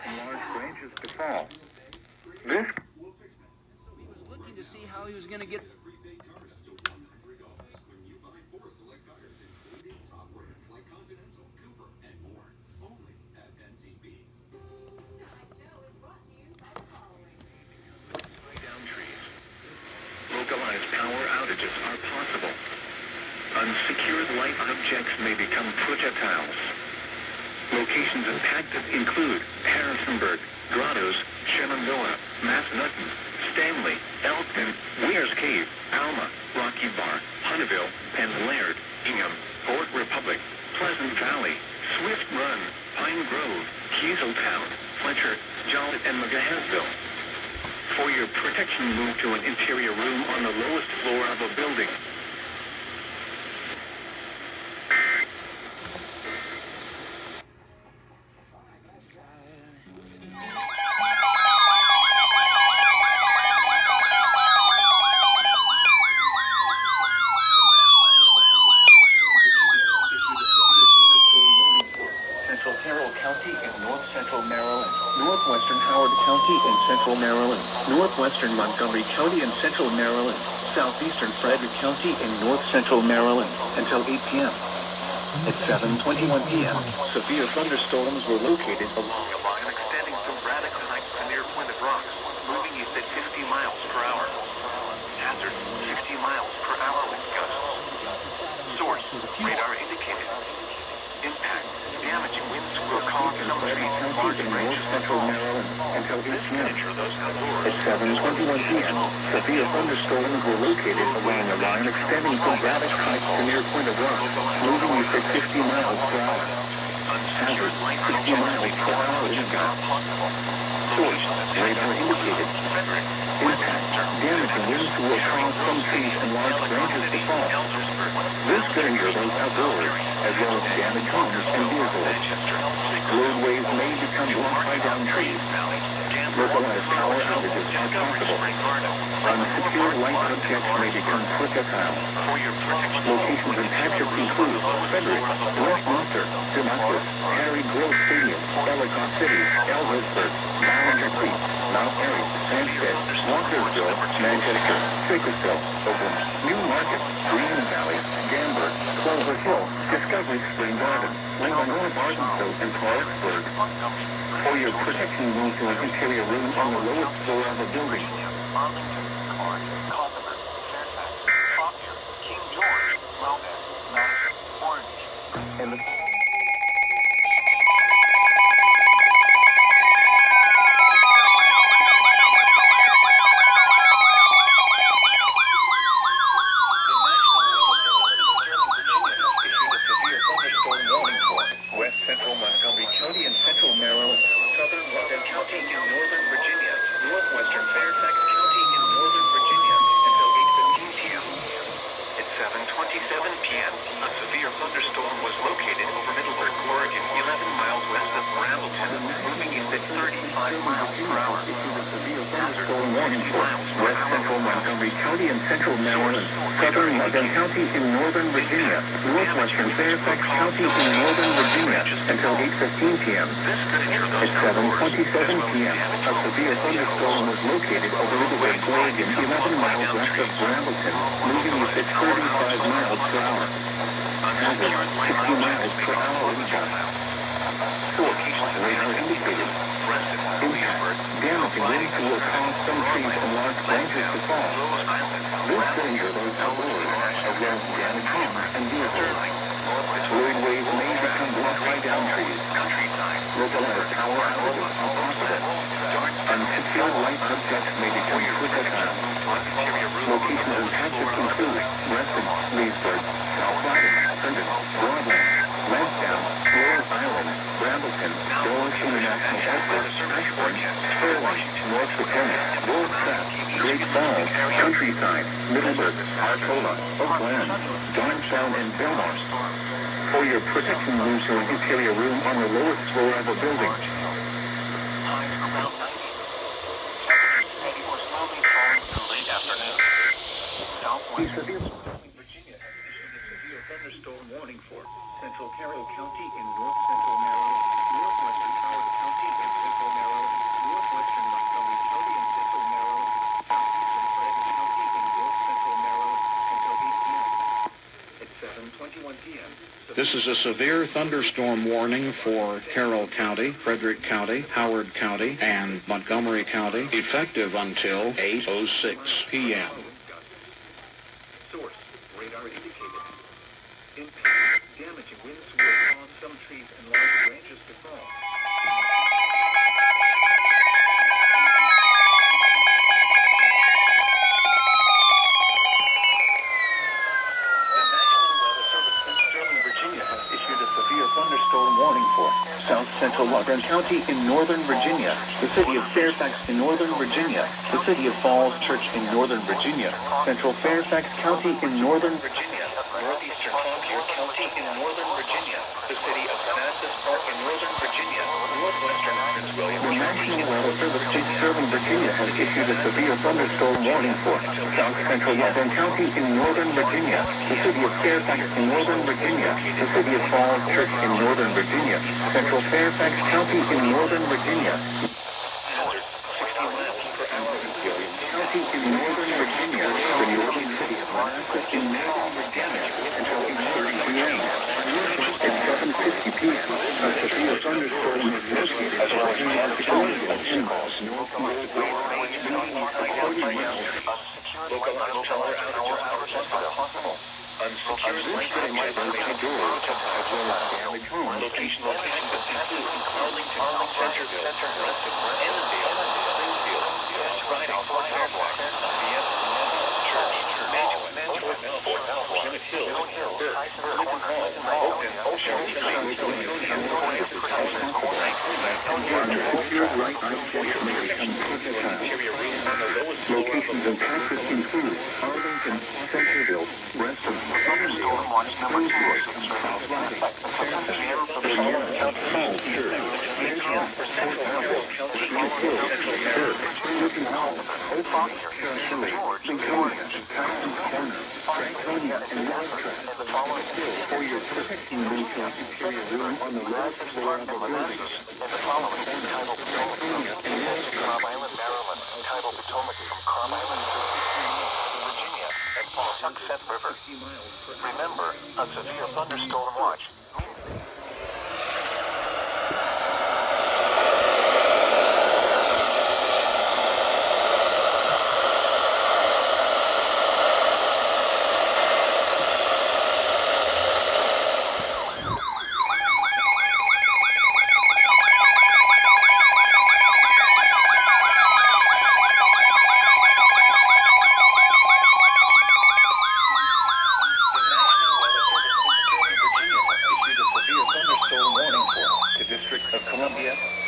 and large branches to fall. This He was looking to see how he was going to get. Localized power outages are possible. Unsecured light objects may become projectiles. Locations impacted include Harrisonburg, Grottos, Shenandoah, Massanutten, Stanley, Elkton, Weir's Cave, Alma, Rocky Bar, Hunteville, and Laird, Hingham, Fort Republic, Pleasant Valley, Swift Run, Pine Grove, Hazeltown, Fletcher, Joliet, and McGahansville. For your protection, move to an interior room on the lowest floor of a building. Central Carroll County in north-central Maryland, northwestern Howard County in central Maryland, northwestern Montgomery County in central Maryland, southeastern Frederick County in north-central Maryland, until 8 p.m. At 7:21 p.m., severe thunderstorms were located along a line extending from Braddock Heights to near Plymouth Rocks, moving east at 50 miles per hour. Hazard, 60 miles per hour wind gusts. Source, radar indicated. Impact, damaging winds will cause some trees and large branches to fall. Until 8 p.m. At 7:21 p.m., severe thunderstorms were located along a line extending from Braddock Heights to near Plymouth Rocks, moving east at 50 miles per hour. Hazard, 60 miles per hour wind gusts. Source, radar indicated. Impact, damaging winds will cause some trees and large branches to fall. This could injure those outdoors, as well as damage homes and vehicles. Roadways may become blocked by downed trees. Localized power outages are possible. Unsecured light objects may become projectiles. Locations impacted include Frederick, Westminster, Damascus, Harry Grove Stadium, Ellicott City, Elvisburg, Ballinger Creek, Mount Airy, Hampstead, Walkersville, Manchester, Bakersville, Oakland, New Market, Green Valley, Danburg, Clover Hill, Discovery Spring Garden, Lincoln, Arkansas, and Clarksburg. For your protection, move to an interior room on the lowest floor of a building. Arlington, Clark, Culpeper, Fairfax, Fauquier, King George, Wellman, Madison, Orange, and the West Central Montgomery County in central Maryland, southern London County in northern Virginia, northwestern Fairfax County in northern Virginia, until 8:15 p.m. At 7:27 p.m., a severe thunderstorm was located over Middleburg, Oregon, 11 miles west of Brambleton, moving east at 35 miles per hour. Hazard, 50 miles per West Central Montgomery County in central Maryland, southern London County in northern Virginia, northwestern Fairfax County in northern Virginia, until 8:15 p.m. At 7:27 p.m., a severe thunderstorm was located over Middleburg, Oregon, 11 miles west of Brambleton, moving east at 35 miles per hour. Hazard, 60 miles per hour wind gusts. Source, radar indicated. Impact, damaging winds will cause some trees and large branches to fall. This could injure those outdoors, as well as damage homes and vehicles. Roadways may become blocked by downed trees. Localized power outages are possible. Unsecured light objects may become projectiles. Locations impacted include Reston, Leesburg, South Loudoun, Herndon, Broadland, Lansdowne, Rhode Island, Brambleton, Dulles International Airport, Ashburn, Sterling, North Potomac, Bull Crest, Great Falls, Countryside, Middleburg, Arcola, Oakland, Johnstown, and Belmont. For your protection, move to an interior room on the lowest floor of a building. Severe Virginia has issued a severe thunderstorm warning for Central Carroll County in north-central Maryland, northwestern Howard County in central Maryland. This is a severe thunderstorm warning for Carroll County, Frederick County, Howard County, and Montgomery County, effective until 8:06 p.m. Source, radar indicated. Impact, damaging winds will cause some trees and large branches to fall. Thunderstorm warning for South Central Logan County in Northern Virginia, the city of Fairfax in Northern Virginia, the city of Falls Church in Northern Virginia, Central Fairfax County in Northern Virginia, Northeastern Frontier County in Northern Virginia, the city of Manassas Park in Northern Virginia, Northwestern Prince William County. The National Weather Service in Southern Virginia has issued a severe thunderstorm warning for South Central Logan County in Northern Virginia, the city of Fairfax in Northern Virginia, the city of Falls Church in Northern Virginia, Central Fairfax County in Northern Virginia. Hazard, 60 miles per hour. County in Northern Virginia, the northern city of Manassas in Northern Virginia, until 8:30 p.m. At 7:50 p.m., a severe thunderstorm was located as well as northwest northeast of 40 miles. Localized power outages are possible. Unsecured light might doors, as well as damaged homes. Locational access include Arlington, Centerville, Rustic, Annandale, Springfield, Striding, Fairfax, Vienna, Church, Mantua, Plymouth Hill, Burke, Lincoln Hall, Oakton, Locations and access include Arlington, Centerville, Reston, Springfield, South Lottie, Fairfax, Falls Church, Mantua, Smith Hill, Burke, Lincoln Hall, Oakton, Lincoln, Townsend Corner, Franconia, and Northcrest. For your protecting retail superior room on the last floor of the building. Franconia and Northcrest. Maryland, titled Potomac from Carmel, Virginia, and Sunset River. Remember, a severe thunderstorm watch.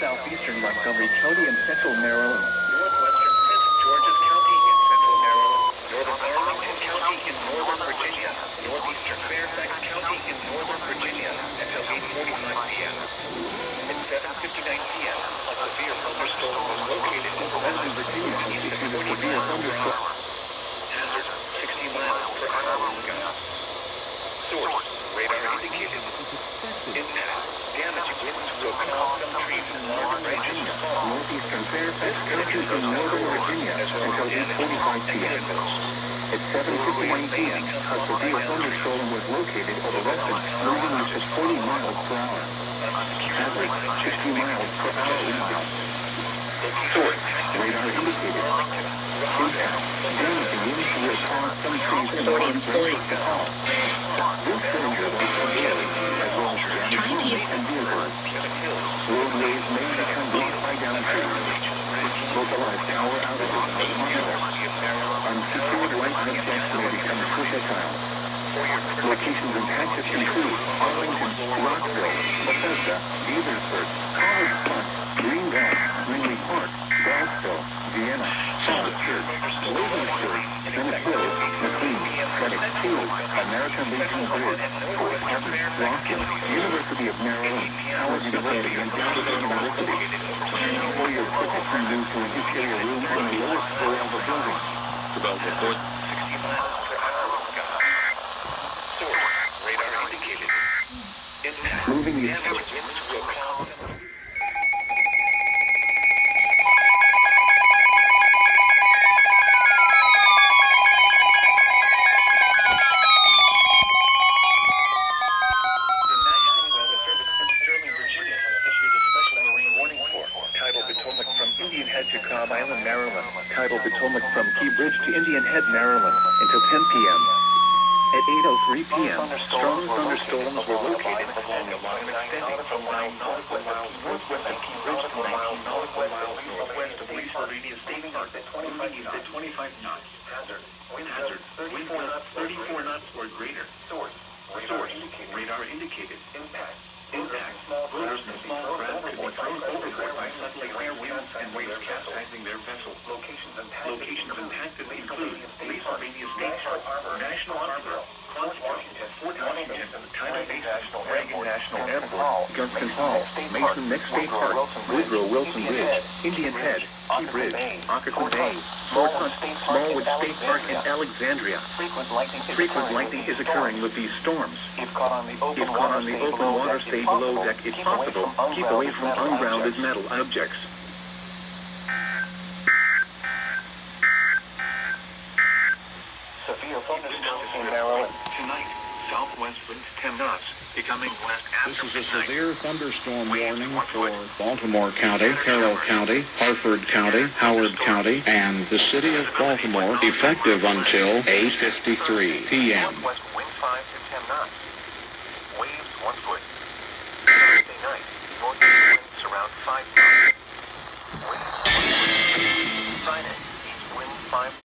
Southeastern Montgomery County in Central Maryland, Northwestern Prince George's County in Central Maryland, Northern Arlington County in Northern Virginia, Northeastern Fairfax County in Northern Virginia until 8:45 p.m. At 7:59 p.m., a severe thunderstorm was located in Western Virginia east of 40 miles per hour. Hazard, 60 miles per hour. Source, radar indicated. Impact, damaging winds will cause some trees and large branches to fall. Northeastern Fairfax County in Northern Virginia until 8:45 p.m. At 7:59 p.m., a severe thunderstorm was located over Reston, moving at 40 miles per hour. Average 60 miles per hour eastbound. Source, radar indicated. Impact, damaging winds will cause some trees and large branches to fall. This danger will severe, as well as damaged homes and vehicles. Roadways may become blocked by down trees. Localized power outages are possible. Unsecured light networks may become versatile. Locations and access include Arlington, Rockville, Bethesda, Beaversburg, College Park, Greenbelt, Ringley Park, Brownsville, Vienna, Falls Church, Williamsburg, Smith Hill, McLean, Frederick Field, American Legion Bridge, Fort Harbor, Rockville, University of Maryland, Howard University, and Stanford University. For your protection due to an interior room on the lowest floor of the building. About report 60 miles per hour. Source, radar indicated. Impact, Moving you. damaging winds will cause to Cobb Island, Maryland. Tidal Potomac from Key Bridge to Indian Head, Maryland, until 10 p.m. At 8:03 p.m., strong thunderstorms were located along a line extending from 9 nautical miles northwest of Key Bridge to 19 nautical miles northwest of Lisa Meridian State Park at 25 knots. Hazard. Wind gusts 34 knots or greater. Source. Radar indicated. Impact. Boaters and small craft could be thrown overboard by suddenly higher winds and waves capsizing their vessels. Locations impacted include Lisa Meridian State Park, National Harbor, Washington, Fort Washington, Tyler Basin, Reagan National Airport, Gunston Hall, Mason Neck State Park, Woodrow Wilson Bridge, Indian Head, Key Bridge, Occoquan Bay, Fort Hunt, Smallwood State Park, and Alexandria. Frequent lightning is occurring with these storms. If caught on the open water, stay below deck if possible. Keep away from ungrounded metal objects. Severe thunderstorms in Maryland. Tonight, southwest winds 10 knots, becoming west after This is a midnight. severe thunderstorm warning for Baltimore County, Carroll County, Harford County, Howard County, and the city of Baltimore, effective until 8:53 p.m. Northwest wind 5 to 10 knots. Waves 1 foot. Thursday night, northeast winds around 5 knots. Waves 1 foot. Friday, east wind 5